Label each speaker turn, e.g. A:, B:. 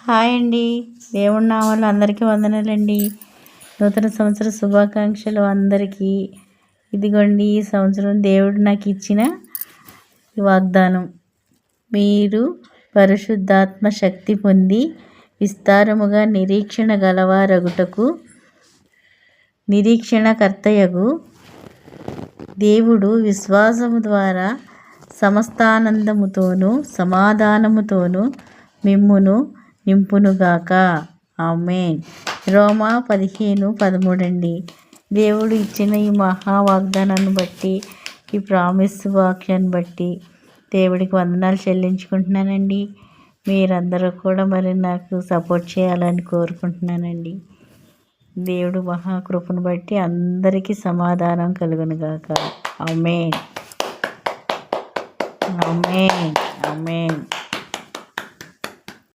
A: Hi అండి. దేవుడి నామాలు అందరికీ వందనాలండి. నూతన సంవత్సర శుభాకాంక్షలు అందరికీ. ఇదిగోండి ఈ సంవత్సరం దేవుడు నాకు ఇచ్చిన వాగ్దానం. మీరు పరిశుద్ధాత్మ శక్తి పొంది విస్తారముగా నిరీక్షణ గలవారగుటకు నిరీక్షణకర్తయగు దేవుడు విశ్వాసము ద్వారా సమస్తానందముతోనూ సమాధానముతోనూ మిమ్మును నింపునుగాక. ఆమేన్. రోమా 15:13 అండి. దేవుడు ఇచ్చిన ఈ మహా వాగ్దానాన్ని బట్టి, ఈ ప్రామిస్ వాక్యాన్ని బట్టి దేవుడికి వందనాలు చెల్లించుకుంటున్నానండి. మీరందరూ కూడా మరి నాకు సపోర్ట్ చేయాలని కోరుకుంటున్నానండి. దేవుడు మహాకృపను బట్టి అందరికీ సమాధానం కలుగునుగాక. ఆమేన్. ఆమేన్. ఆమేన్.